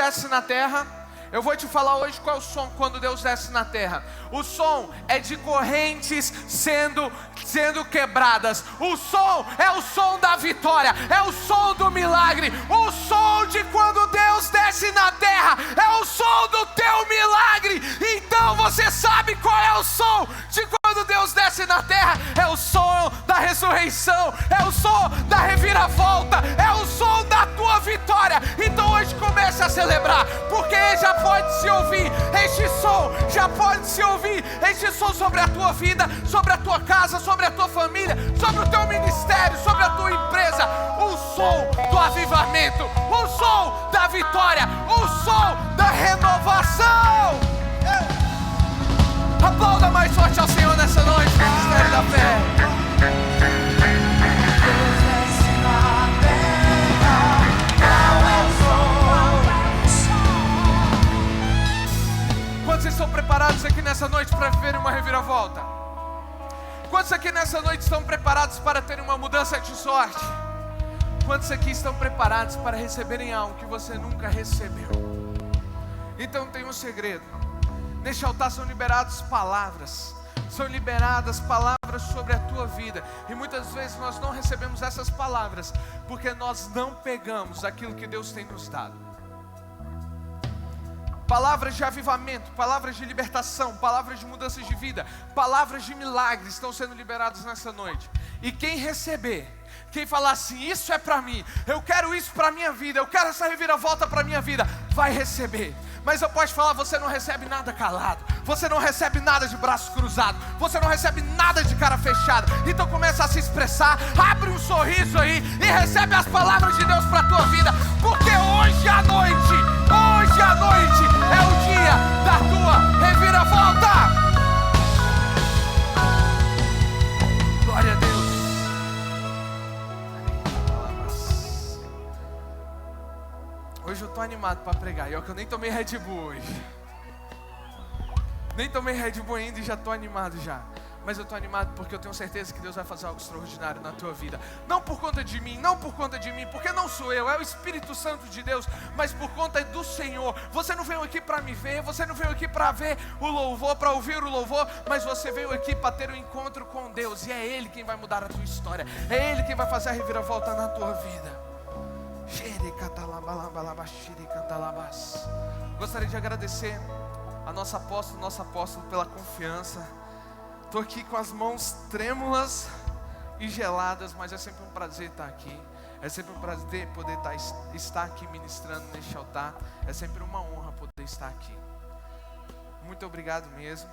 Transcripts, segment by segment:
desce na terra. Eu vou te falar hoje qual é o som quando Deus desce na terra. O som é de correntes sendo quebradas. O som é o som da vitória, é o som do milagre. O som de quando Deus desce na terra é o som do teu milagre. Então você sabe qual é o som de quando Deus desce na terra? É o som da ressurreição, é o som da reviravolta, é o som da tua vitória. Então hoje comece a celebrar, porque já pode se ouvir este som, já pode se ouvir este som sobre a tua vida, sobre a tua casa, sobre a tua família, sobre o teu ministério, sobre a tua empresa. O som do avivamento, o som da vitória, o som da renovação. Aplauda mais forte ao Senhor nessa noite, Ministério da Fé. Quantos estão preparados aqui nessa noite para viverem uma reviravolta? Quantos aqui nessa noite estão preparados para terem uma mudança de sorte? Quantos aqui estão preparados para receberem algo que você nunca recebeu? Então tem um segredo. Neste altar são liberadas palavras. São liberadas palavras sobre a tua vida. E muitas vezes nós não recebemos essas palavras porque nós não pegamos aquilo que Deus tem nos dado. Palavras de avivamento, palavras de libertação, palavras de mudanças de vida, palavras de milagres estão sendo liberadas nessa noite. E quem receber, quem falar assim, isso é para mim, eu quero isso para minha vida, eu quero essa reviravolta para minha vida, vai receber. Mas eu posso falar, você não recebe nada calado, você não recebe nada de braço cruzado, você não recebe nada de cara fechada. Então começa a se expressar, abre um sorriso aí e recebe as palavras de Deus para a tua vida, porque hoje à noite é o dia da tua reviravolta. Glória a Deus. Hoje eu tô animado para pregar. E olha que eu nem tomei Red Bull hoje. Nem tomei Red Bull ainda e já tô animado já. Mas eu tô animado porque eu tenho certeza que Deus vai fazer algo extraordinário na tua vida. Não por conta de mim, porque não sou eu, é o Espírito Santo de Deus, mas por conta do Senhor. Você não veio aqui para me ver, você não veio aqui para ver o louvor, para ouvir o louvor, mas você veio aqui para ter um encontro com Deus. E é Ele quem vai mudar a tua história, é Ele quem vai fazer a reviravolta na tua vida. Gostaria de agradecer a nosso apóstolo pela confiança. Estou aqui com as mãos trêmulas e geladas, mas é sempre um prazer estar aqui. É sempre um prazer poder estar aqui ministrando neste altar. É sempre uma honra poder estar aqui. Muito obrigado mesmo,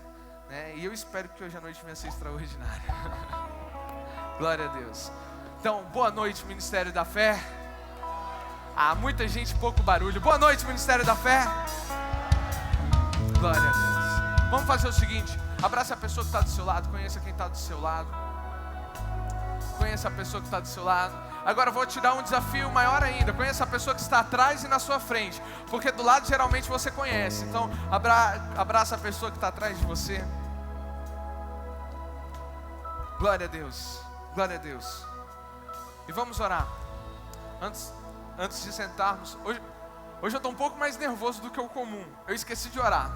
né? E eu espero que hoje à noite venha ser extraordinário. Glória a Deus. Então, boa noite, Ministério da Fé. Muita gente, pouco barulho. Boa noite, Ministério da Fé. Glória a Deus. Vamos fazer o seguinte. Abraça a pessoa que está do seu lado. Conheça quem está do seu lado. Conheça a pessoa que está do seu lado. Agora eu vou te dar um desafio maior ainda. Conheça a pessoa que está atrás e na sua frente. Porque do lado geralmente você conhece. Então abraça a pessoa que está atrás de você. Glória a Deus. Glória a Deus. E vamos orar. Antes de sentarmos. Hoje eu estou um pouco mais nervoso do que o comum. Eu esqueci de orar.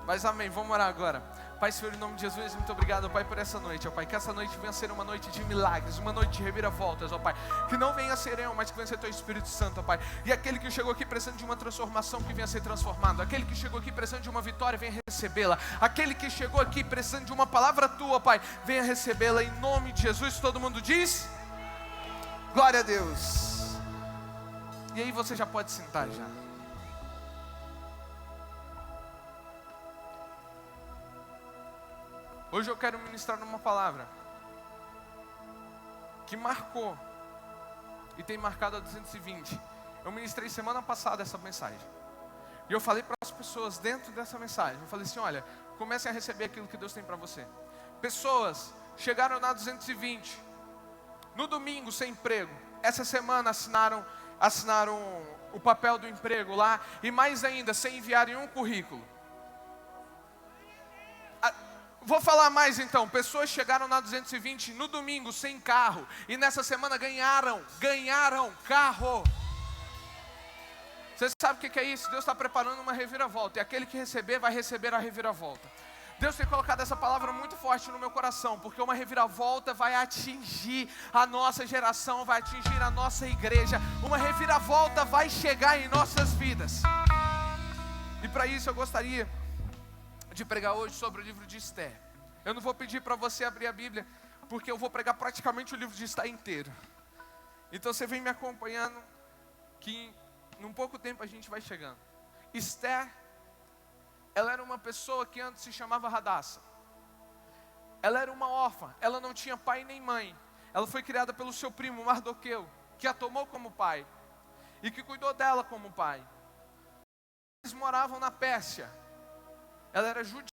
Mas amém, vamos orar agora. Pai, Senhor, em nome de Jesus, muito obrigado, Pai, por essa noite, ó Pai. Que essa noite venha ser uma noite de milagres, uma noite de reviravoltas, ó Pai. Que não venha ser eu, mas que venha ser Teu Espírito Santo, ó Pai. E aquele que chegou aqui precisando de uma transformação, que venha ser transformado. Aquele que chegou aqui precisando de uma vitória, venha recebê-la. Aquele que chegou aqui precisando de uma palavra Tua, Pai, venha recebê-la em nome de Jesus. Todo mundo diz? Glória a Deus. E aí você já pode sentar já. Hoje eu quero ministrar numa palavra que marcou e tem marcado a 220. Eu ministrei semana passada essa mensagem. E eu falei para as pessoas dentro dessa mensagem, eu falei assim, olha, comecem a receber aquilo que Deus tem para você. Pessoas chegaram na 220, no domingo sem emprego. Essa semana assinaram o papel do emprego lá, e mais ainda, sem enviarem um currículo. Vou falar mais então. Pessoas chegaram na 220 no domingo sem carro, e nessa semana ganharam carro. Você sabe o que é isso? Deus está preparando uma reviravolta, e aquele que receber vai receber a reviravolta. Deus tem colocado essa palavra muito forte no meu coração, porque uma reviravolta vai atingir a nossa geração, vai atingir a nossa igreja. Uma reviravolta vai chegar em nossas vidas. E para isso eu gostaria de pregar hoje sobre o livro de Esther. Eu não vou pedir para você abrir a Bíblia, porque eu vou pregar praticamente o livro de Esther inteiro. Então você vem me acompanhando, que em pouco tempo a gente vai chegando. Esther, ela era uma pessoa que antes se chamava Hadassah. Ela era uma órfã, ela não tinha pai nem mãe. Ela foi criada pelo seu primo Mardoqueu, que a tomou como pai e que cuidou dela como pai. Eles moravam na Pérsia. Ela era judia.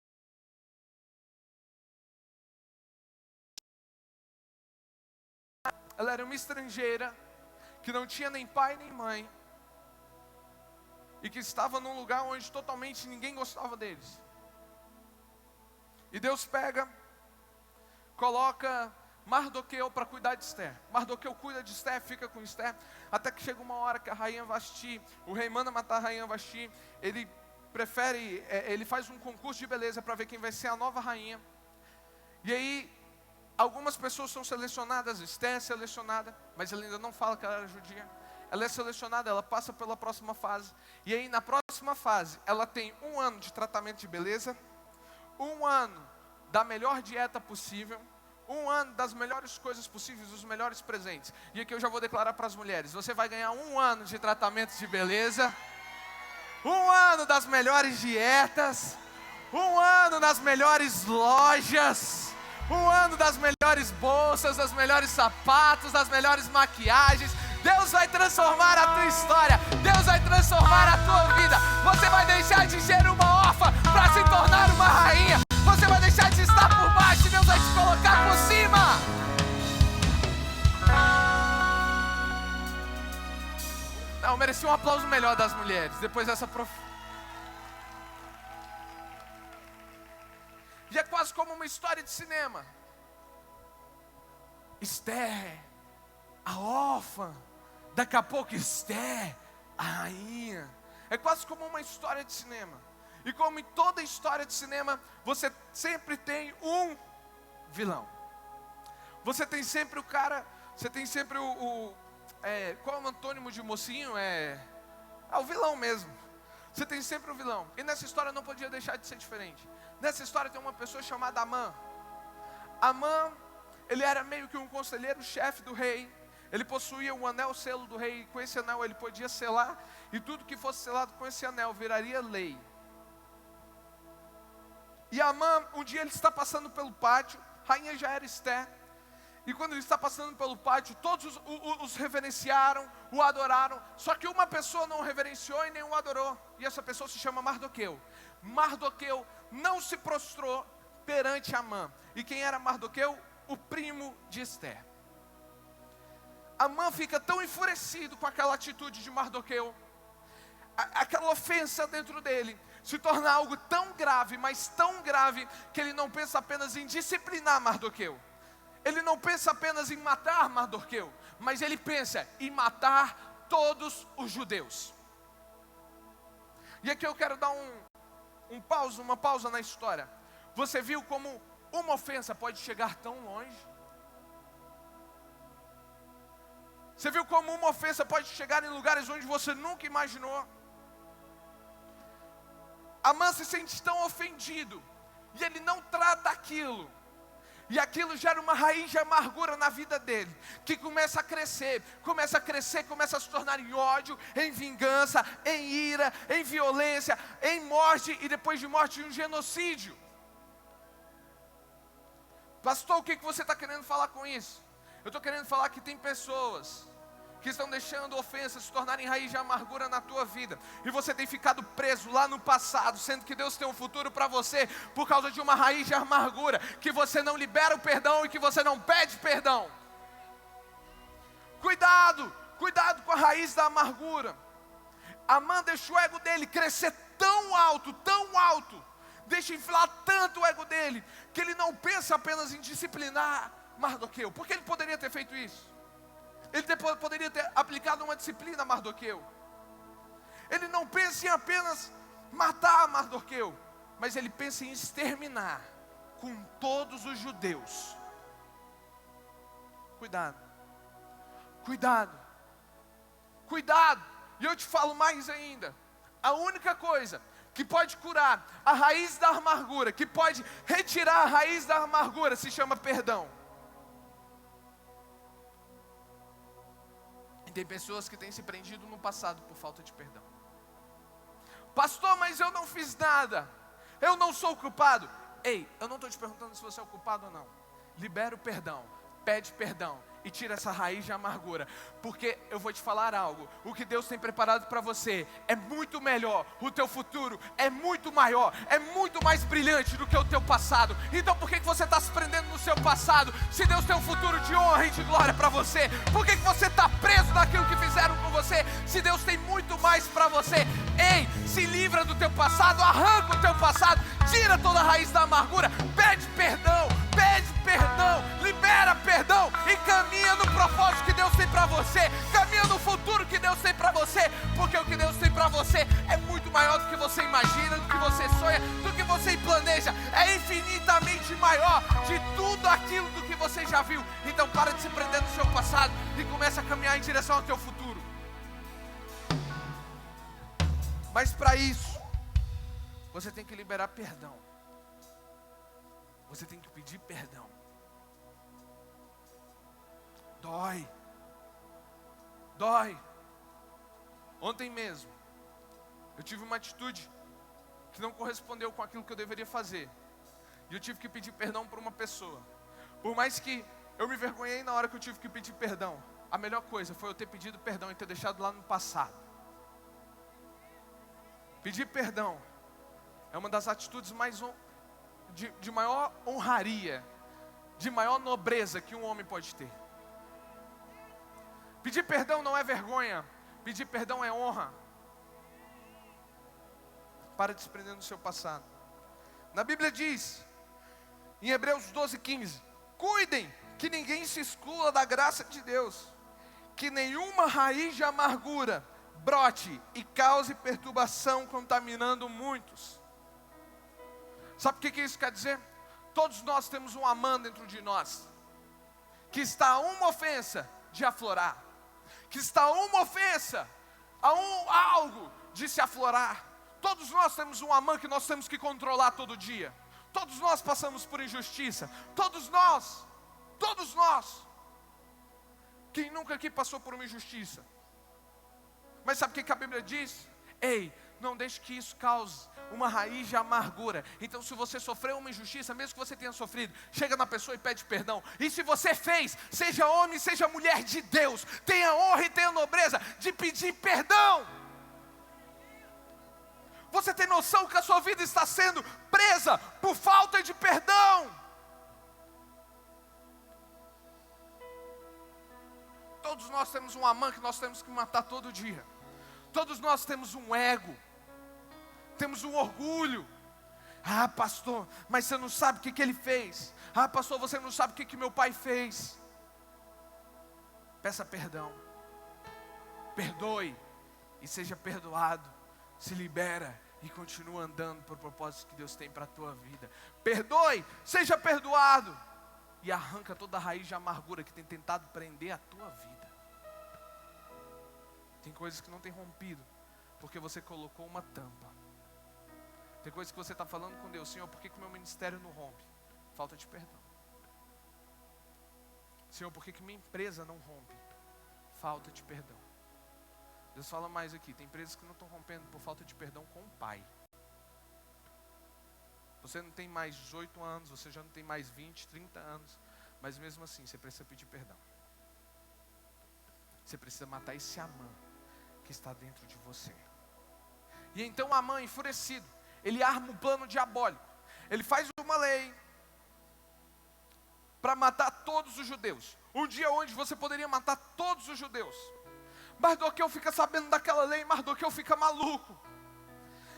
Ela era uma estrangeira que não tinha nem pai nem mãe e que estava num lugar onde totalmente ninguém gostava deles. E Deus pega, coloca Mardoqueu para cuidar de Esther. Mardoqueu cuida de Esther, fica com Esther, até que chega uma hora que a rainha Vasti, o rei manda matar a rainha Vasti. Ele ele faz um concurso de beleza para ver quem vai ser a nova rainha. E aí, algumas pessoas são selecionadas, Esther é selecionada, mas ele ainda não fala que ela era judia. Ela é selecionada, ela passa pela próxima fase. E aí na próxima fase, ela tem 1 ano de tratamento de beleza, 1 ano da melhor dieta possível, 1 ano das melhores coisas possíveis, dos melhores presentes. E aqui eu já vou declarar para as mulheres, você vai ganhar 1 ano de tratamento de beleza, 1 ano das melhores dietas, 1 ano nas melhores lojas, 1 ano das melhores bolsas, das melhores sapatos, das melhores maquiagens. Deus vai transformar a tua história. Deus vai transformar a tua vida. Você vai deixar de ser uma órfã para se tornar uma rainha. Você vai deixar de estar por baixo e Deus vai te colocar por cima. Não, merecia um aplauso melhor das mulheres. Depois dessa E é quase como uma história de cinema. Esther, a órfã. Daqui a pouco Esther, a rainha. É quase como uma história de cinema. E como em toda história de cinema, você sempre tem um vilão. Você tem sempre o cara, você tem sempre qual é o antônimo de mocinho? É o vilão mesmo. Você tem sempre o vilão. E nessa história não podia deixar de ser diferente. Nessa história tem uma pessoa chamada Amã. Amã, ele era meio que um conselheiro-chefe do rei. Ele possuía o anel selo do rei, e com esse anel ele podia selar, e tudo que fosse selado com esse anel viraria lei. E Amã, um dia ele está passando pelo pátio, a rainha já era Esther, e quando ele está passando pelo pátio, todos os reverenciaram, o adoraram, só que uma pessoa não o reverenciou e nem o adorou, e essa pessoa se chama Mardoqueu. Mardoqueu não se prostrou perante Amã. E quem era Mardoqueu? O primo de Esther. Amã fica tão enfurecido com aquela atitude de Mardoqueu, aquela ofensa dentro dele, se torna algo tão grave, mas tão grave, que ele não pensa apenas em disciplinar Mardoqueu. Ele não pensa apenas em matar Mardoqueu, mas ele pensa em matar todos os judeus. E aqui eu quero dar uma pausa na história. Você viu como uma ofensa pode chegar tão longe? Você viu como uma ofensa pode chegar em lugares onde você nunca imaginou? Amã se sente tão ofendido, e ele não trata aquilo, e aquilo gera uma raiz de amargura na vida dele, que começa a crescer, começa a se tornar em ódio, em vingança, em ira, em violência, em morte, e depois de morte, um genocídio. Pastor, o que você está querendo falar com isso? Eu estou querendo falar que tem pessoas que estão deixando ofensas se tornarem raiz de amargura na tua vida, e você tem ficado preso lá no passado, sendo que Deus tem um futuro para você, por causa de uma raiz de amargura, que você não libera o perdão e que você não pede perdão. Cuidado com a raiz da amargura. Amã deixa o ego dele crescer tão alto, deixa inflar tanto o ego dele, que ele não pensa apenas em disciplinar Mardoqueu, porque ele poderia ter feito isso. Ele poderia ter aplicado uma disciplina a Mardoqueu. ele não pensa em apenas matar Mardoqueu, mas ele pensa em exterminar com todos os judeus. Cuidado, cuidado, cuidado. E eu te falo mais ainda, a única coisa que pode curar a raiz da amargura, que pode retirar a raiz da amargura, se chama perdão. E tem pessoas que têm se prendido no passado por falta de perdão. Pastor, mas eu não fiz nada, eu não sou culpado. Ei, eu não estou te perguntando se você é o culpado ou não. Libera o perdão, pede perdão e tira essa raiz de amargura, porque eu vou te falar algo, o que Deus tem preparado para você é muito melhor, o teu futuro é muito maior, é muito mais brilhante do que o teu passado. Então por que você está se prendendo no seu passado, se Deus tem um futuro de honra e de glória para você? Por que você está preso naquilo que fizeram com você, se Deus tem muito mais para você? Ei, se livra do teu passado, arranca o teu passado, tira toda a raiz da amargura, pede perdão, libera perdão e caminha no propósito que Deus tem para você, caminha no futuro que Deus tem para você, porque o que Deus tem para você é muito maior do que você imagina, do que você sonha, do que você planeja, é infinitamente maior de tudo aquilo do que você já viu. Então para de se prender no seu passado e começa a caminhar em direção ao teu futuro. Mas para isso, você tem que liberar perdão. Você tem que pedir perdão. Dói. Dói. Ontem mesmo, eu tive uma atitude que não correspondeu com aquilo que eu deveria fazer. E eu tive que pedir perdão por uma pessoa. Por mais que eu me envergonhei na hora que eu tive que pedir perdão, a melhor coisa foi eu ter pedido perdão e ter deixado lá no passado. Pedir perdão é uma das atitudes mais de maior honraria, de maior nobreza que um homem pode ter. Pedir perdão não é vergonha, pedir perdão é honra. Para de se prender no seu passado. Na Bíblia diz, em Hebreus 12:15, cuidem que ninguém se exclua da graça de Deus, que nenhuma raiz de amargura brote e cause perturbação, contaminando muitos. Sabe o que isso quer dizer? Todos nós temos um Amã dentro de nós, que está a uma ofensa de aflorar, que está a uma ofensa, a algo de se aflorar. Todos nós temos um Amã que nós temos que controlar todo dia. Todos nós passamos por injustiça. Todos nós. Quem nunca aqui passou por uma injustiça? Mas sabe o que a Bíblia diz? Ei, não deixe que isso cause uma raiz de amargura. Então se você sofreu uma injustiça, mesmo que você tenha sofrido, chega na pessoa e pede perdão. E se você fez, seja homem, seja mulher de Deus, tenha honra e tenha nobreza de pedir perdão. Você tem noção que a sua vida está sendo presa por falta de perdão? Todos nós temos um Amã que nós temos que matar todo dia. Todos nós temos um ego, temos um orgulho. Ah, pastor, mas você não sabe o que ele fez. Ah, pastor, você não sabe o que meu pai fez. Peça perdão, perdoe e seja perdoado. Se libera e continua andando para o propósito que Deus tem para a tua vida. Perdoe, seja perdoado e arranca toda a raiz de amargura que tem tentado prender a tua vida. Tem coisas que não tem rompido porque você colocou uma tampa. Tem coisas que você está falando com Deus: Senhor, por que o meu ministério não rompe? Falta de perdão. Senhor, por que minha empresa não rompe? Falta de perdão. Deus fala mais aqui: tem empresas que não estão rompendo por falta de perdão com o Pai. Você não tem mais 18 anos, você já não tem mais 20, 30 anos, mas mesmo assim você precisa pedir perdão. Você precisa matar esse Amã que está dentro de você. E então Amã, enfurecido, ele arma um plano diabólico. Ele faz uma lei para matar todos os judeus. Um dia onde você poderia matar todos os judeus. Mardoqueu fica sabendo daquela lei, Mardoqueu fica maluco.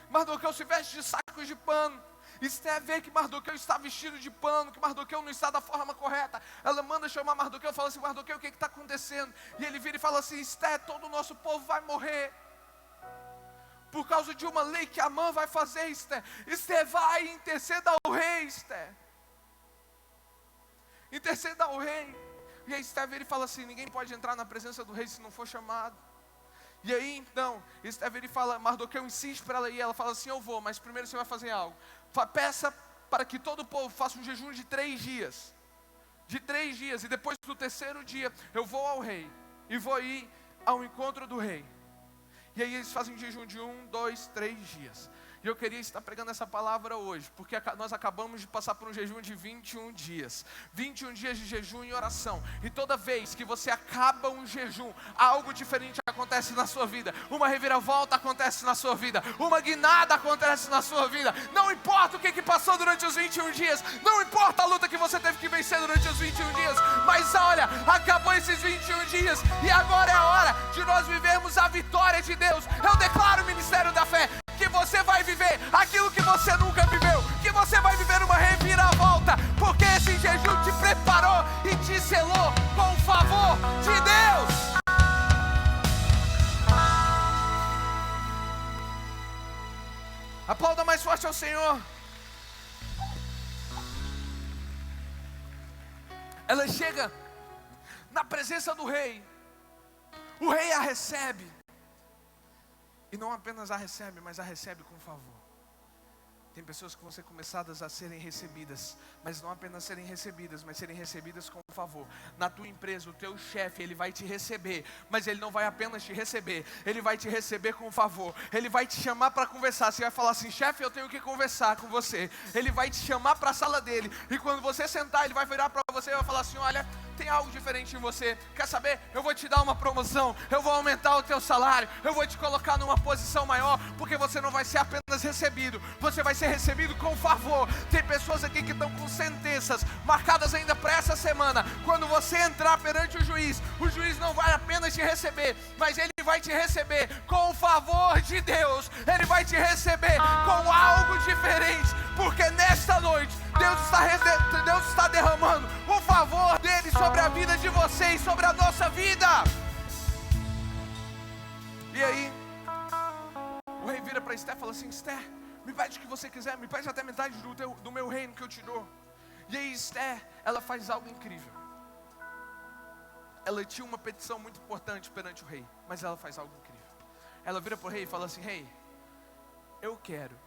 Mardoqueu se veste de sacos de pano. Esther vê que Mardoqueu está vestido de pano, que Mardoqueu não está da forma correta. Ela manda chamar Mardoqueu e fala assim: Mardoqueu, o que está acontecendo? E ele vira e fala assim: Esther, todo o nosso povo vai morrer. por causa de uma lei que Amã vai fazer, Esther. Esther vai e interceda ao rei, Esther. Interceda ao rei. E aí Esther vira e fala assim: ninguém pode entrar na presença do rei se não for chamado. E aí então, Esther vira e fala, Mardoqueu insiste para ela ir. Ela fala assim: eu vou, mas primeiro você vai fazer algo. Peça para que todo o povo faça um jejum de 3 dias. De 3 dias, e depois do terceiro dia, eu vou ao rei. E vou ir ao encontro do rei. E aí eles fazem um jejum de 1, 2, 3 dias. E eu queria estar pregando essa palavra hoje, porque nós acabamos de passar por um jejum de 21 dias. 21 dias de jejum e oração. E toda vez que você acaba um jejum, algo diferente acontece na sua vida. Uma reviravolta acontece na sua vida. Uma guinada acontece na sua vida. Não importa o que passou durante os 21 dias. Não importa a luta que você teve que vencer durante os 21 dias. Mas olha, acabou esses 21 dias. E agora é a hora de nós vivermos a vitória de Deus. Eu declaro o ministério da fé. Que você vai viver aquilo que você nunca viveu. Que você vai viver uma reviravolta. Porque esse jejum te preparou e te selou com o favor de Deus. Aplauda mais forte ao Senhor. Ela chega na presença do rei. O rei a recebe. E não apenas a recebe, mas a recebe com favor. Tem pessoas que vão ser começadas a serem recebidas, mas não apenas serem recebidas, mas serem recebidas com favor. Na tua empresa, o teu chefe, ele vai te receber, mas ele não vai apenas te receber, ele vai te receber com favor. Ele vai te chamar para conversar. Você vai falar assim: chefe, eu tenho que conversar com você. Ele vai te chamar para a sala dele, e quando você sentar, ele vai virar para você e vai falar assim: olha, tem algo diferente em você. Quer saber? Eu vou te dar uma promoção, eu vou aumentar o teu salário, eu vou te colocar numa posição maior, porque você não vai ser apenas recebido, você vai ser recebido com favor. Tem pessoas aqui que estão com sentenças marcadas ainda para essa semana. Quando você entrar perante o juiz não vai apenas te receber, mas ele vai te receber com o favor de Deus. Ele vai te receber com algo diferente, porque nesta noite Deus está derramando o favor dele sobre a vida de vocês, sobre a nossa vida. E aí o rei vira para Esther e fala assim: Esther, me pede o que você quiser, me pede até metade do meu reino que eu te dou. E aí Esther, ela faz algo incrível. Ela tinha uma petição muito importante perante o rei, mas ela faz algo incrível. Ela vira para o rei e fala assim: rei, eu quero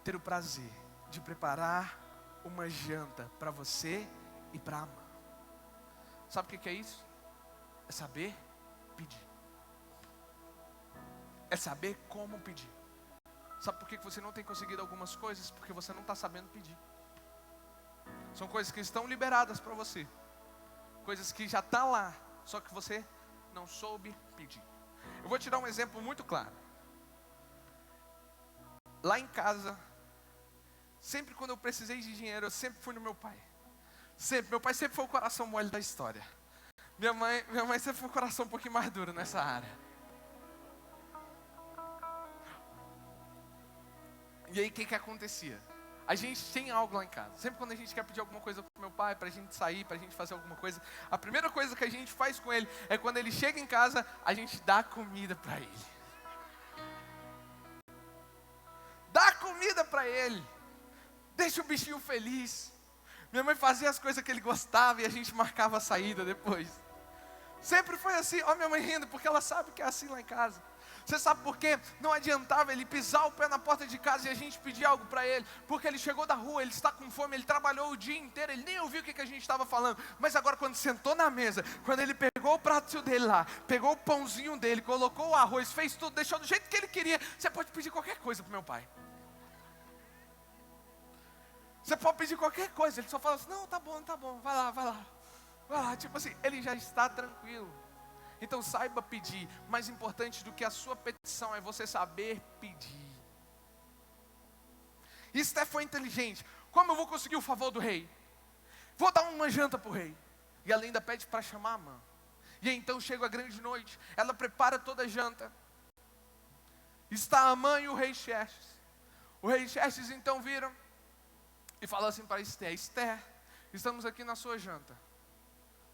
ter o prazer de preparar uma janta para você e para Amã. Sabe o que é isso? É saber pedir. É saber como pedir. Sabe por que você não tem conseguido algumas coisas? Porque você não está sabendo pedir. São coisas que estão liberadas para você. Coisas que já estão lá, só que você não soube pedir. Eu vou te dar um exemplo muito claro. Lá em casa, sempre quando eu precisei de dinheiro, eu sempre fui no meu pai. Sempre. Meu pai sempre foi o coração mole da história. Minha mãe sempre foi o coração um pouquinho mais duro nessa área. E aí o que acontecia? A gente tem algo lá em casa. Sempre quando a gente quer pedir alguma coisa pro meu pai, pra gente sair, pra gente fazer alguma coisa, a primeira coisa que a gente faz com ele é quando ele chega em casa, a gente dá comida pra ele. Dá comida pra ele. Deixa o bichinho feliz. Minha mãe fazia as coisas que ele gostava e a gente marcava a saída depois. Sempre foi assim. Ó, minha mãe rindo, porque ela sabe que é assim lá em casa. Você sabe por quê? Não adiantava ele pisar o pé na porta de casa e a gente pedir algo para ele, porque ele chegou da rua, ele está com fome, ele trabalhou o dia inteiro, ele nem ouviu o que a gente estava falando. Mas agora quando sentou na mesa, quando ele pegou o prato dele lá, pegou o pãozinho dele, colocou o arroz, fez tudo, deixou do jeito que ele queria, você pode pedir qualquer coisa para meu pai. Você pode pedir qualquer coisa, ele só fala assim: não, tá bom, vai lá. Vai lá, tipo assim, ele já está tranquilo. Então saiba pedir. Mais importante do que a sua petição é você saber pedir. Esther foi inteligente. Como eu vou conseguir o favor do rei? Vou dar uma janta para o rei. E ela ainda pede para chamar Amã. E aí, então chega a grande noite. Ela prepara toda a janta. Está Amã e o rei Xerxes. O rei Xerxes então vira e fala assim para Esther: Esther, estamos aqui na sua janta.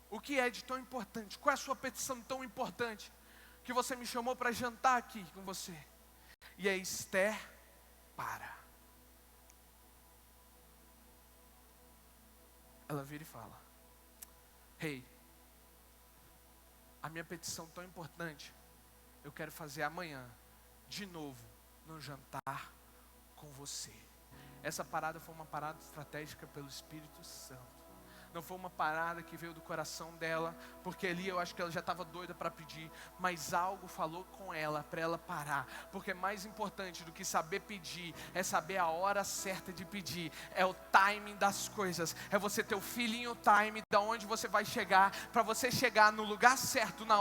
O que é de tão importante? Qual é a sua petição tão importante que você me chamou para jantar aqui com você? E a Esther para. Ela vira e fala: rei, a minha petição tão importante, eu quero fazer amanhã, de novo, no jantar com você. Essa parada foi uma parada estratégica pelo Espírito Santo. Não foi uma parada que veio do coração dela, porque ali eu acho que ela já estava doida para pedir, mas algo falou com ela, para ela parar. Porque mais importante do que saber pedir, é saber a hora certa de pedir, é o timing das coisas, é você ter o feeling, o time, de onde você vai chegar, para você chegar no lugar certo, na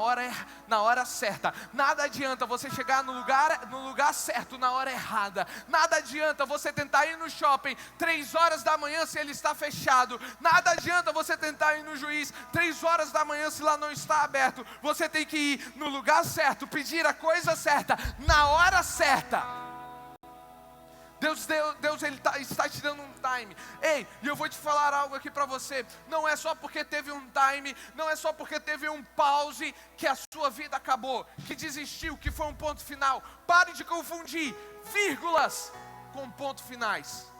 hora certa. Nada adianta você chegar no lugar certo, na hora errada. Nada adianta você tentar ir no shopping 3 horas da manhã se ele está fechado. Nada adianta você tentar ir no juiz 3 horas da manhã se lá não está aberto. Você tem que ir no lugar certo, pedir a coisa certa, na hora certa. Deus ele está te dando um time. Ei, e eu vou te falar algo aqui para você. Não é só porque teve um time, não é só porque teve um pause que a sua vida acabou, que desistiu, que foi um ponto final. Pare de confundir vírgulas com pontos finais.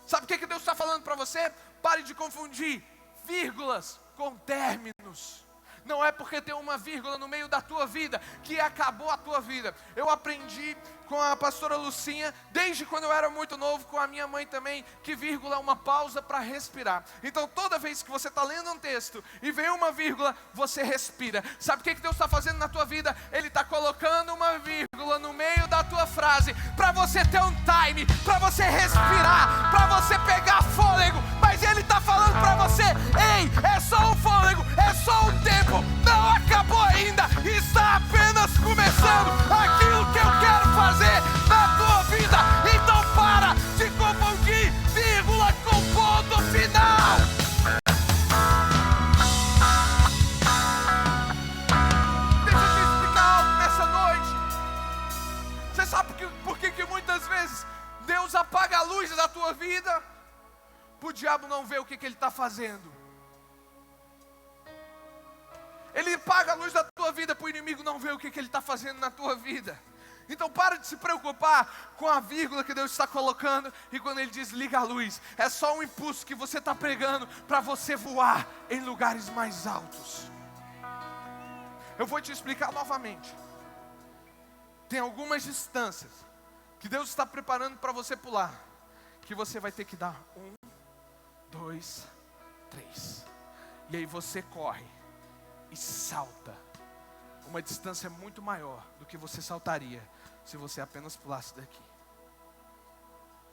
Sabe o que Deus está falando para você? Pare de confundir vírgulas com términos. Não é porque tem uma vírgula no meio da tua vida que acabou a tua vida. Eu aprendi com a pastora Lucinha, desde quando eu era muito novo, com a minha mãe também, que vírgula é uma pausa para respirar. Então toda vez que você está lendo um texto e vem uma vírgula, você respira. Sabe o que Deus está fazendo na tua vida? Ele está colocando uma vírgula no meio da tua frase, para você ter um time, para você respirar, para você pegar fôlego. Mas Ele está falando para você: ei, é só um fôlego, é só um tempo, não acabou ainda, está apenas começando aquilo que eu quero fazer na tua vida. Então para de confundir vírgula com ponto final. Deixa eu te explicar algo nessa noite. Você sabe por que muitas vezes Deus apaga a luz da tua vida? Para o diabo não ver o que ele está fazendo. Ele apaga a luz da tua vida para o inimigo não ver o que ele está fazendo na tua vida. Então para de se preocupar com a vírgula que Deus está colocando. E quando Ele diz liga a luz, é só um impulso que você está pregando para você voar em lugares mais altos. Eu vou te explicar novamente. Tem algumas distâncias que Deus está preparando para você pular, que você vai ter que dar 1, 2, 3. E aí você corre e salta uma distância muito maior do que você saltaria se você apenas pulasse daqui.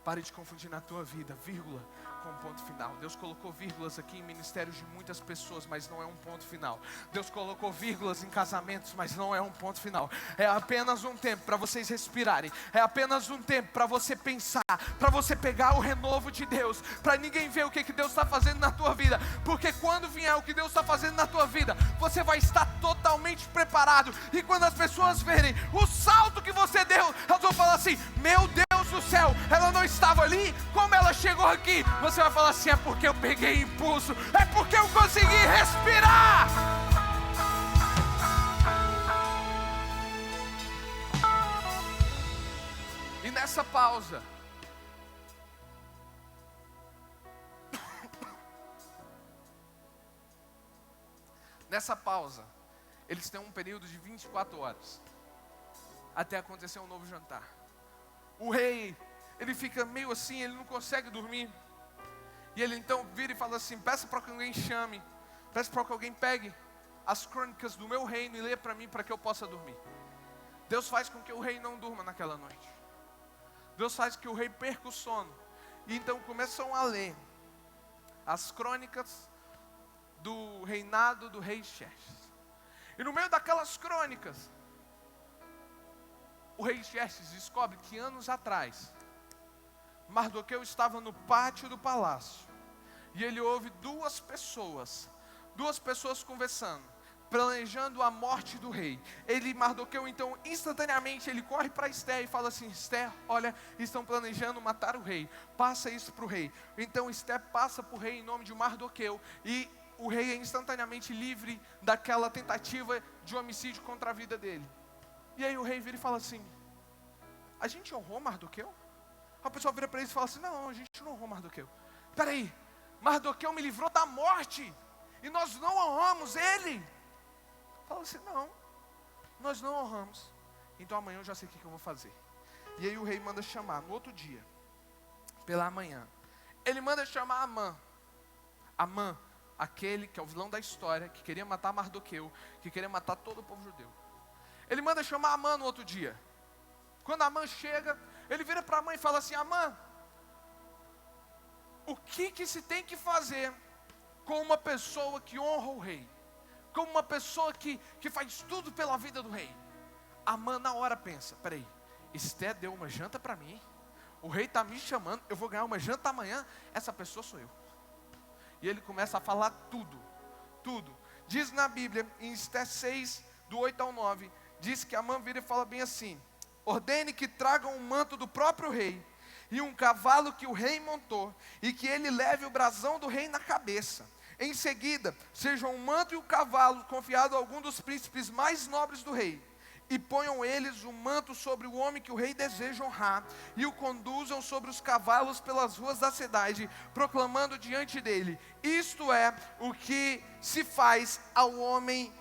Pare de confundir na tua vida vírgula com ponto final. Deus colocou vírgulas aqui em ministérios de muitas pessoas, mas não é um ponto final. Deus colocou vírgulas em casamentos, mas não é um ponto final. É apenas um tempo para vocês respirarem. É apenas um tempo para você pensar, para você pegar o renovo de Deus, para ninguém ver o que Deus está fazendo na tua vida. Porque quando vier o que Deus está fazendo na tua vida, você vai estar totalmente preparado. E quando as pessoas verem o salto que você deu, elas vão falar assim: meu Deus do céu, ela não estava ali, como ela chegou aqui? Você vai falar assim: é porque eu peguei impulso, é porque eu consegui respirar. E nessa pausa, eles têm um período de 24 horas até acontecer um novo jantar. O rei, ele fica meio assim, ele não consegue dormir. E ele então vira e fala assim: peça para que alguém chame, peça para que alguém pegue as crônicas do meu reino e lê para mim, para que eu possa dormir. Deus faz com que o rei não durma naquela noite. Deus faz que o rei perca o sono. E então começam a ler as crônicas do reinado do rei Xerxes. E no meio daquelas crônicas, o rei Xerxes descobre que anos atrás, Mardoqueu estava no pátio do palácio. E ele ouve duas pessoas conversando, planejando a morte do rei. Mardoqueu então instantaneamente ele corre para Esther e fala assim: Esther, olha, estão planejando matar o rei, passa isso para o rei. Então Esther passa para o rei em nome de Mardoqueu, e o rei é instantaneamente livre daquela tentativa de homicídio contra a vida dele. E aí o rei vira e fala assim: a gente honrou Mardoqueu? A pessoa vira para eles e fala assim, não, a gente não honrou Mardoqueu. Espera aí, Mardoqueu me livrou da morte, e nós não honramos ele. Fala assim, não, nós não honramos. Então amanhã eu já sei o que eu vou fazer. E aí o rei manda chamar, no outro dia, pela manhã, ele manda chamar Amã. Amã, aquele que é o vilão da história, que queria matar Mardoqueu, que queria matar todo o povo judeu. Ele manda chamar Amã no outro dia. Quando Amã chega, ele vira para Amã e fala assim, Amã, o que se tem que fazer com uma pessoa que honra o rei? Com uma pessoa que faz tudo pela vida do rei? Amã na hora pensa, peraí, Esté deu uma janta para mim, o rei está me chamando, eu vou ganhar uma janta amanhã, essa pessoa sou eu. E ele começa a falar tudo. Diz na Bíblia, em Esté 6, do 8 ao 9, diz que Amã vira e fala bem assim, ordene que tragam um manto do próprio rei, e um cavalo que o rei montou, e que ele leve o brasão do rei na cabeça. Em seguida, sejam o manto e o cavalo confiado a algum dos príncipes mais nobres do rei, e ponham eles o manto sobre o homem que o rei deseja honrar, e o conduzam sobre os cavalos pelas ruas da cidade, proclamando diante dele, isto é o que se faz ao homem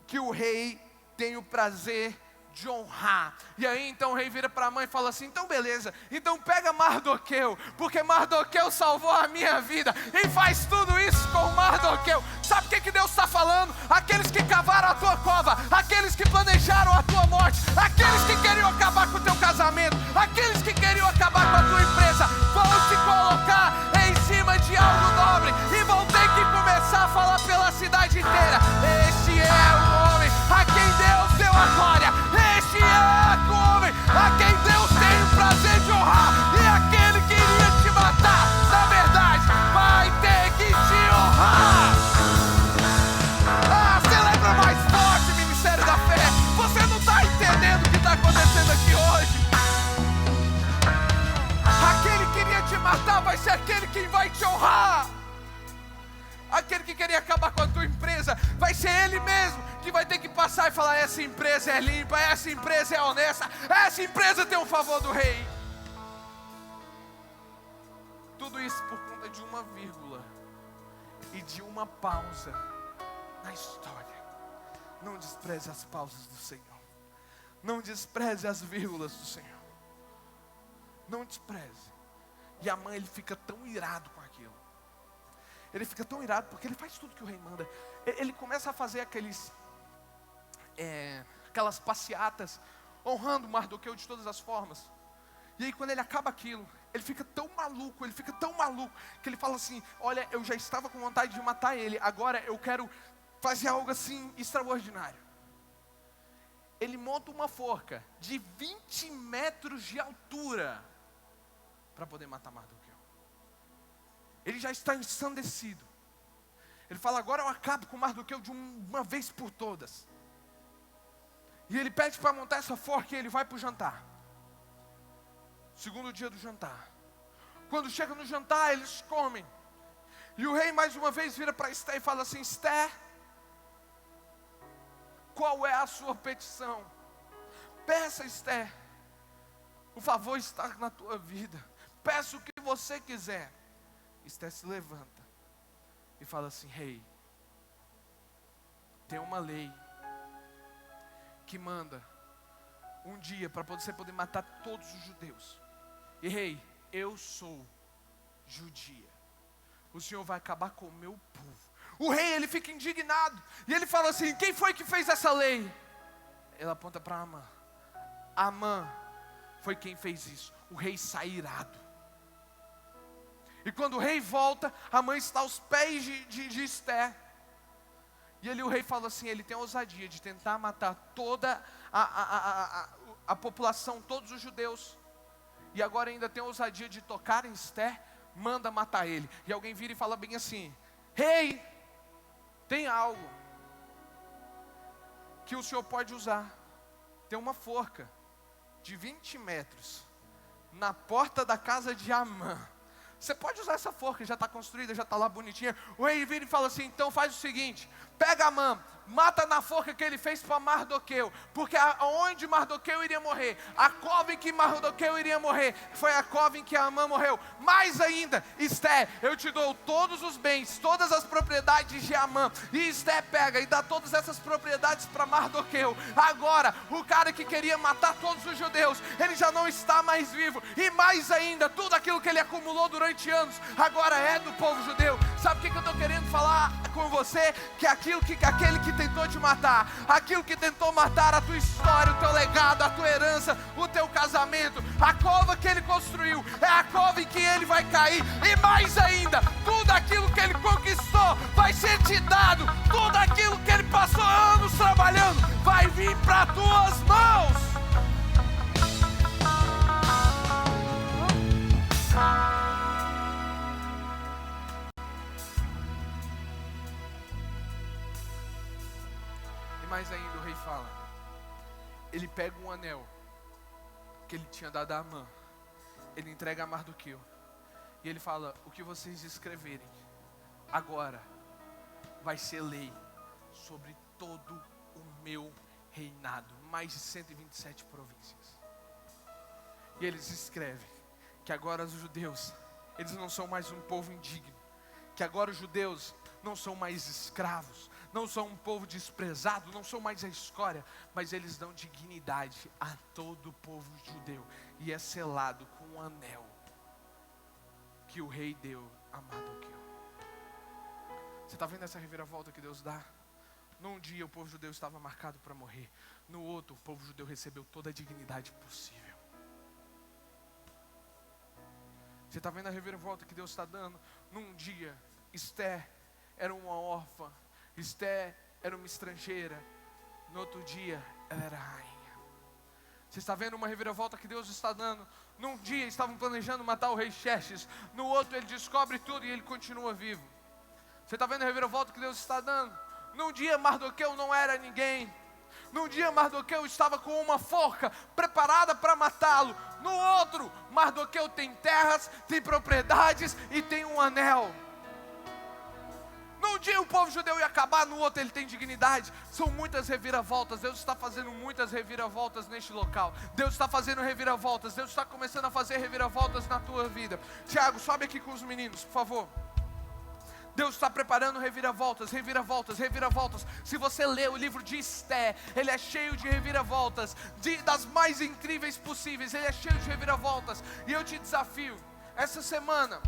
que o rei tem o prazer de honrar. E aí então o rei vira para a mãe e fala assim, então beleza, então pega Mardoqueu, porque Mardoqueu salvou a minha vida, e faz tudo isso com Mardoqueu. Sabe o que Deus está falando? Aqueles que cavaram a tua cova, aqueles que planejaram a tua morte, aqueles que queriam acabar com o teu casamento, aqueles que queriam acabar com a tua empresa, vão te colocar em cima de algo nobre, e vão ter que começar a falar pela cidade inteira, este é o homem a quem Deus deu a glória, este é o homem a quem Deus tem o prazer de honrar, e aquele que iria te matar, na verdade, vai ter que te honrar. Celebra mais forte, Ministério da Fé. Você não está entendendo o que está acontecendo aqui hoje. Aquele que iria te matar vai ser aquele que vai te honrar. Aquele que queria acabar com a tua empresa vai ser ele mesmo que vai ter que passar e falar, essa empresa é limpa, essa empresa é honesta, essa empresa tem o favor do rei. Tudo isso por conta de uma vírgula e de uma pausa na história. Não despreze as pausas do Senhor, não despreze as vírgulas do Senhor, não despreze. E Amã, ele fica tão irado com aquilo. Ele fica tão irado porque ele faz tudo que o rei manda. Ele começa a fazer aquelas passeatas, honrando Mardoqueu de todas as formas. E aí quando ele acaba aquilo, ele fica tão maluco, que ele fala assim, olha, eu já estava com vontade de matar ele, agora eu quero fazer algo assim extraordinário. Ele monta uma forca de 20 metros de altura para poder matar Mardoqueu. Ele já está ensandecido. Ele fala, agora eu acabo com Mardoqueu de uma vez por todas. E ele pede para montar essa forca e ele vai para o jantar. Segundo dia do jantar. Quando chega no jantar, eles comem. E o rei mais uma vez vira para Esté e fala assim, Esté, qual é a sua petição? Peça, Esté, o favor está na tua vida. Peça o que você quiser. Esté se levanta e fala assim, rei, tem uma lei que manda um dia para você poder matar todos os judeus. E rei, eu sou judia. O Senhor vai acabar com o meu povo. O rei, ele fica indignado. E ele fala assim, quem foi que fez essa lei? Ele aponta para Amã. Amã foi quem fez isso. O rei sai irado. E quando o rei volta, Amã está aos pés de Esté. E o rei fala assim, ele tem a ousadia de tentar matar toda a população, todos os judeus. E agora ainda tem a ousadia de tocar em Esté, manda matar ele. E alguém vira e fala bem assim, rei, tem algo que o senhor pode usar. Tem uma forca de 20 metros na porta da casa de Amã. Você pode usar essa forca, já está construída, já está lá bonitinha. O rei vira e fala assim, então faz o seguinte, pega Amã, mata na forca que ele fez para Mardoqueu, porque aonde Mardoqueu iria morrer, a cova em que Mardoqueu iria morrer, foi a cova em que Amã morreu. Mais ainda, Esté, eu te dou todos os bens, todas as propriedades de Amã. E Esté pega e dá todas essas propriedades para Mardoqueu. Agora, o cara que queria matar todos os judeus, ele já não está mais vivo. E mais ainda, tudo aquilo que ele acumulou durante anos, agora é do povo judeu. Sabe o que eu estou querendo falar com você? Que aquele que tentou te matar, aquilo que tentou matar a tua história, o teu legado, a tua herança, o teu casamento, a cova que ele construiu, é a cova em que ele vai cair. E mais ainda, tudo aquilo que ele conquistou vai ser te dado. Tudo aquilo que ele passou anos trabalhando vai vir para tuas mãos. Mais ainda, o rei fala, ele pega um anel que ele tinha dado a Amã, ele entrega a Mardoqueu, e ele fala, o que vocês escreverem agora vai ser lei sobre todo o meu reinado, mais de 127 províncias. E eles escrevem que agora os judeus, eles não são mais um povo indigno, que agora os judeus não são mais escravos, não são um povo desprezado, não são mais a escória, mas eles dão dignidade a todo o povo judeu. E é selado com um anel que o rei deu a Mardoqueu. Você está vendo essa reviravolta que Deus dá? Num dia o povo judeu estava marcado para morrer, no outro o povo judeu recebeu toda a dignidade possível. Você está vendo a reviravolta que Deus está dando? Num dia, Esté era uma órfã, Esté era uma estrangeira, no outro dia ela era rainha. Você está vendo uma reviravolta que Deus está dando? Num dia estavam planejando matar o rei Xerxes, no outro ele descobre tudo e ele continua vivo. Você está vendo a reviravolta que Deus está dando? Num dia Mardoqueu não era ninguém, num dia Mardoqueu estava com uma forca preparada para matá-lo, no outro Mardoqueu tem terras, tem propriedades e tem um anel. Num dia o povo judeu ia acabar, no outro ele tem dignidade. São muitas reviravoltas. Deus está fazendo muitas reviravoltas neste local. Deus está fazendo reviravoltas. Deus está começando a fazer reviravoltas na tua vida. Tiago, sobe aqui com os meninos, por favor. Deus está preparando reviravoltas, reviravoltas, reviravoltas. Se você ler o livro de Esté, ele é cheio de reviravoltas, das mais incríveis possíveis. Ele é cheio de reviravoltas. E eu te desafio, essa semana,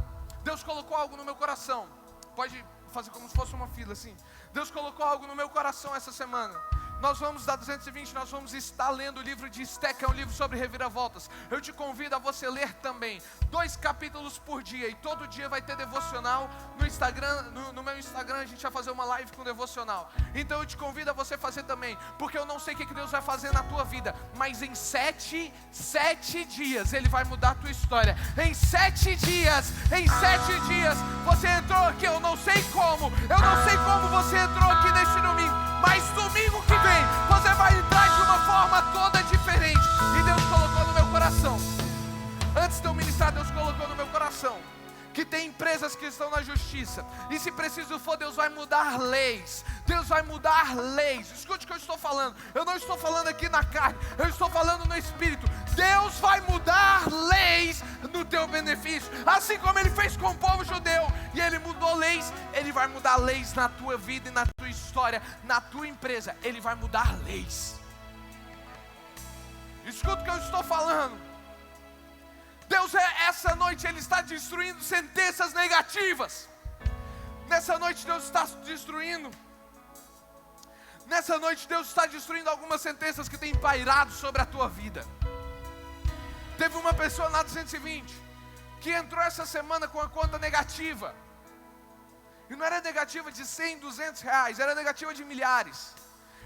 Deus colocou algo no meu coração. Pode fazer como se fosse uma fila assim. Deus colocou algo no meu coração essa semana. Nós vamos dar 220, nós vamos estar lendo o livro de Esté, que é um livro sobre reviravoltas. Eu te convido a você ler também 2 capítulos por dia, e todo dia vai ter devocional no Instagram, no meu Instagram a gente vai fazer uma live com devocional. Então eu te convido a você fazer também, porque eu não sei o que Deus vai fazer na tua vida, mas em 7 dias Ele vai mudar a tua história. Em 7 dias, você entrou aqui, eu não sei como você entrou aqui neste domingo, mas domingo que vem você vai entrar de uma forma toda diferente. E Deus colocou no meu coração, antes de eu ministrar, Deus colocou no meu coração que tem empresas que estão na justiça, e se preciso for, Deus vai mudar leis. Deus vai mudar leis. Escute o que eu estou falando. Eu não estou falando aqui na carne, eu estou falando no Espírito. Deus vai mudar leis no teu benefício, assim como Ele fez com o povo judeu, e Ele mudou leis. Ele vai mudar leis na tua vida e na tua história, na tua empresa. Ele vai mudar leis. Escuta o que eu estou falando. Deus, essa noite Ele está destruindo sentenças negativas. Nessa noite Deus está destruindo. Nessa noite Deus está destruindo algumas sentenças que têm pairado sobre a tua vida. Teve uma pessoa na 220 que entrou essa semana com a conta negativa. E não era negativa de 100, 200 reais, era negativa de milhares.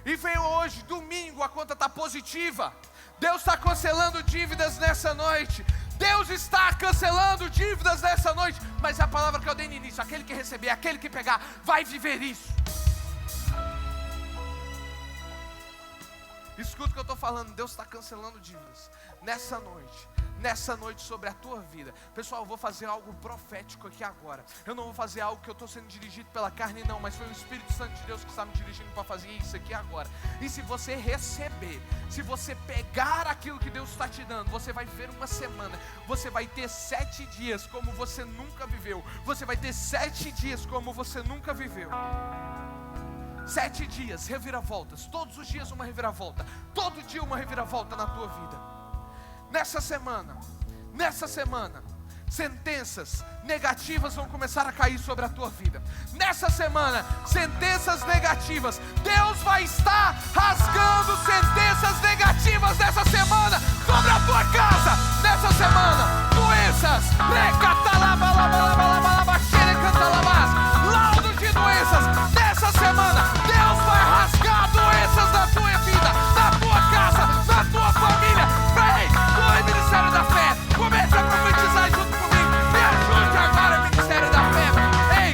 E veio hoje, domingo, a conta está positiva. Deus está cancelando dívidas nessa noite. Deus está cancelando dívidas nessa noite. Mas é a palavra que eu dei no início: aquele que receber, aquele que pegar, vai viver isso. Escuta o que eu estou falando. Deus está cancelando dívidas nessa noite. nessa noite sobre a tua vida. Pessoal, eu vou fazer algo profético aqui agora. Eu não vou fazer algo que eu estou sendo dirigido pela carne, não, mas foi o Espírito Santo de Deus que está me dirigindo para fazer isso aqui agora. E se você receber, se você pegar aquilo que Deus está te dando, você vai ver uma semana, você vai ter 7 dias como você nunca viveu. Você vai ter 7 dias como você nunca viveu. 7 dias, reviravoltas, todos os dias uma reviravolta, todo dia uma reviravolta na tua vida. Nessa semana, sentenças negativas vão começar a cair sobre a tua vida. Nessa semana, sentenças negativas, Deus vai estar rasgando sentenças negativas nessa semana sobre a tua casa. Nessa semana, doenças, laudos de doenças. Nessa semana, Deus vai rasgar doenças na tua vida, na tua casa, na tua família. Vem, corre, Ministério da Fé, comece a profetizar junto comigo. Me ajude agora, Ministério da Fé. Ei,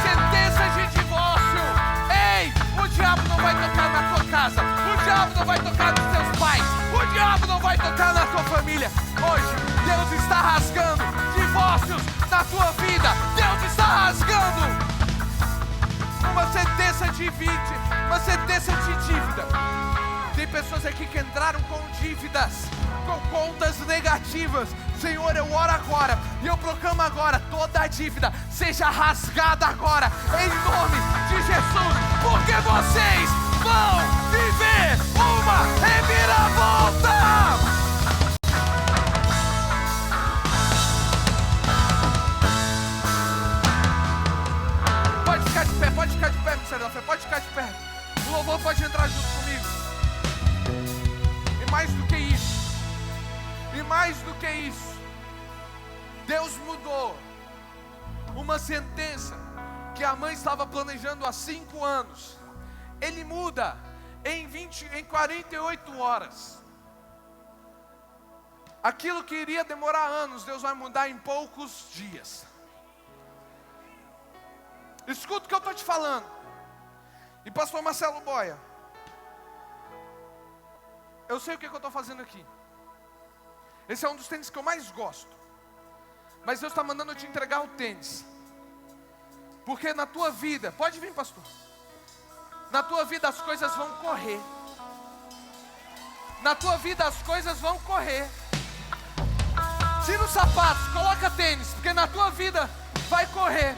sentenças de divórcio. Ei, o diabo não vai tocar na tua casa, o diabo não vai tocar nos teus pais, o diabo não vai tocar na tua família. Hoje, Deus está rasgando divórcios na tua vida. Deus está rasgando uma sentença de dívida. Tem pessoas aqui que entraram com dívidas, com contas negativas. Senhor, eu oro agora e eu proclamo agora: toda a dívida seja rasgada agora, em nome de Jesus, porque vocês vão viver uma reviravolta. Pode ficar de pé, Ministério da Fé, pode ficar de pé. O louvor pode entrar junto comigo. E mais do que isso, Deus mudou uma sentença que a mãe estava planejando há 5 anos. Ele muda em 48 horas. Aquilo que iria demorar anos, Deus vai mudar em poucos dias. Escuta o que eu estou te falando. E pastor Marcelo Boia, eu sei o que eu estou fazendo aqui. Esse é um dos tênis que eu mais gosto. Mas Deus está mandando eu te entregar o tênis. Porque na tua vida, pode vir, pastor. Na tua vida as coisas vão correr. Na tua vida as coisas vão correr. Tira os sapatos, coloca tênis, porque na tua vida vai correr.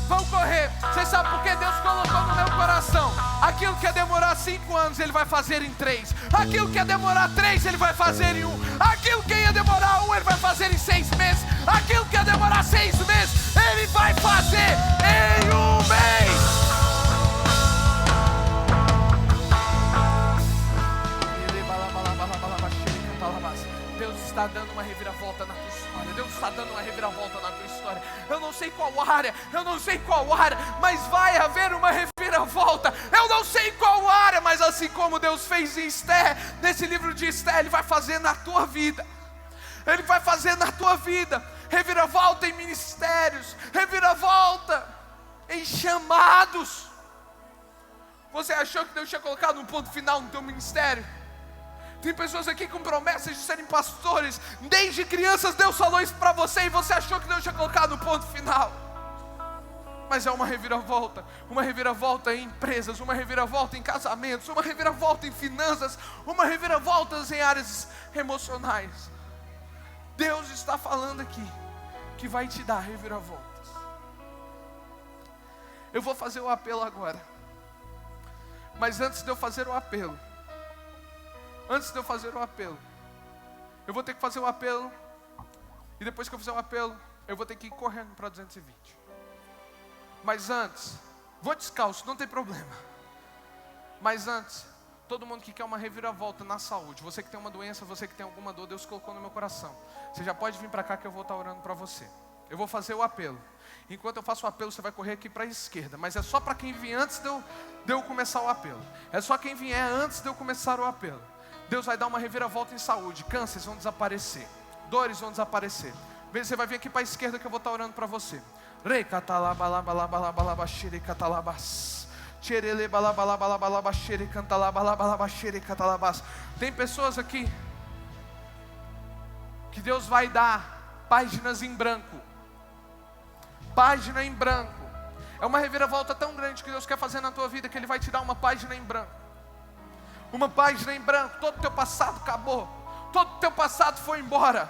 Vão correr. Você sabe por que Deus colocou no meu coração? Aquilo que ia demorar 5 anos, Ele vai fazer em 3. Aquilo que ia demorar 3, Ele vai fazer em 1. Aquilo que ia demorar 1, Ele vai fazer em 6 meses. Aquilo que ia demorar 6 meses, Ele vai fazer em 1 mês. Deus está dando uma reviravolta na tua história. Deus está dando uma reviravolta na tua história. Eu não sei qual área, mas vai haver uma reviravolta. Eu não sei qual área, mas assim como Deus fez em Esther, nesse livro de Esther, Ele vai fazer na tua vida. Ele vai fazer na tua vida. Reviravolta em ministérios, reviravolta em chamados. Você achou que Deus tinha colocado um ponto final no teu ministério? Tem pessoas aqui com promessas de serem pastores. Desde crianças Deus falou isso para você e você achou que Deus tinha colocado o ponto final. Mas é uma reviravolta em empresas, uma reviravolta em casamentos, uma reviravolta em finanças, uma reviravolta em áreas emocionais. Deus está falando aqui que vai te dar reviravoltas. Eu vou fazer o apelo agora. Mas antes de eu fazer o apelo, eu vou ter que fazer o apelo. E depois que eu fizer o apelo, eu vou ter que ir correndo para 220. Mas antes, vou descalço, não tem problema. Mas antes, todo mundo que quer uma reviravolta na saúde, você que tem uma doença, você que tem alguma dor, Deus colocou no meu coração. Você já pode vir para cá que eu vou estar orando para você. Eu vou fazer o apelo. Enquanto eu faço o apelo, você vai correr aqui para a esquerda. Mas é só para quem vier antes de eu começar o apelo. É só quem vier antes de eu começar o apelo. Deus vai dar uma reviravolta em saúde. Cânceres vão desaparecer. Dores vão desaparecer. Você vai vir aqui para a esquerda que eu vou estar orando para você. Tem pessoas aqui que Deus vai dar páginas em branco. Página em branco. É uma reviravolta tão grande que Deus quer fazer na tua vida, que Ele vai te dar uma página em branco. Uma página em branco. Todo o teu passado acabou. Todo o teu passado foi embora.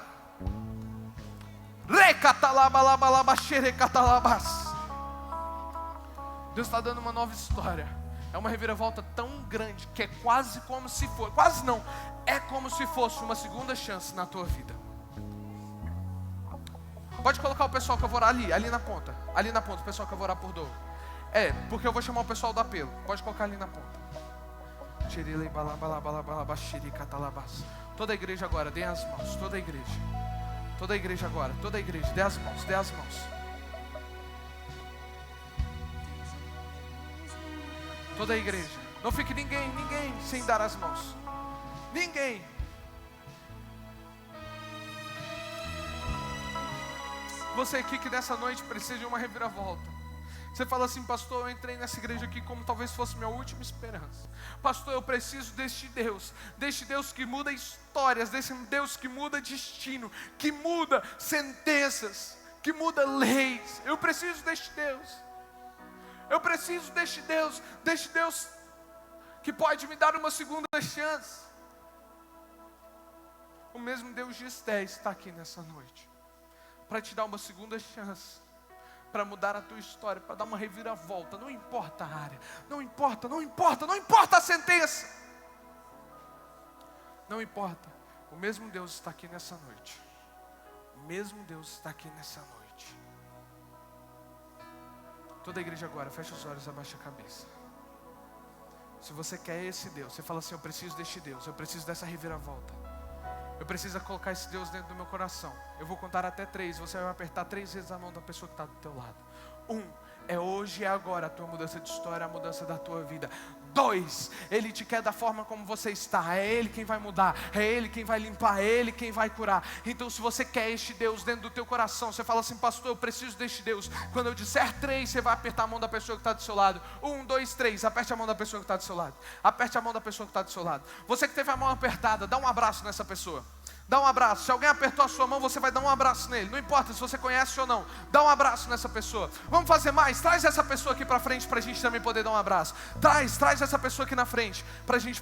Deus está dando uma nova história. É uma reviravolta tão grande que é quase como se fosse, quase não, é como se fosse uma segunda chance na tua vida. Pode colocar o pessoal que eu vou orar ali na ponta. Ali na ponta, o pessoal que eu vou orar por dor. Porque eu vou chamar o pessoal do apelo. Pode colocar ali na ponta. Toda a igreja agora, dê as mãos. Toda a igreja. Toda a igreja agora. Toda a igreja, dê as mãos, dê as mãos. Toda a igreja. Não fique ninguém sem dar as mãos. Ninguém. Você aqui que nessa noite precisa de uma reviravolta. Você fala assim: pastor, eu entrei nessa igreja aqui como talvez fosse minha última esperança. Pastor, eu preciso deste Deus que muda histórias, desse Deus que muda destino, que muda sentenças, que muda leis. Eu preciso deste Deus. Eu preciso deste Deus que pode me dar uma segunda chance. O mesmo Deus de Esté está aqui nessa noite, para te dar uma segunda chance, para mudar a tua história, para dar uma reviravolta. Não importa a área, não importa a sentença, não importa. O mesmo Deus está aqui nessa noite. O mesmo Deus está aqui nessa noite. Toda a igreja agora, fecha os olhos, abaixa a cabeça. Se você quer esse Deus, você fala assim: eu preciso deste Deus, eu preciso dessa reviravolta. Eu preciso colocar esse Deus dentro do meu coração. Eu vou contar até 3. Você vai apertar 3 vezes a mão da pessoa que está do teu lado. 1, é hoje e agora a tua mudança de história, a mudança da tua vida. 2, Ele te quer da forma como você está. É Ele quem vai mudar, é Ele quem vai limpar, é Ele quem vai curar. Então se você quer este Deus dentro do teu coração, você fala assim: pastor, eu preciso deste Deus. Quando eu disser 3, você vai apertar a mão da pessoa que está do seu lado. 1, 2, 3, aperte a mão da pessoa que está do seu lado. Aperte a mão da pessoa que está do seu lado. Você que teve a mão apertada, dá um abraço nessa pessoa. Dá um abraço. Se alguém apertou a sua mão, você vai dar um abraço nele. Não importa se você conhece ou não. Dá um abraço nessa pessoa. Vamos fazer mais. Traz essa pessoa aqui para frente para a gente também poder dar um abraço. Traz essa pessoa aqui na frente para a gente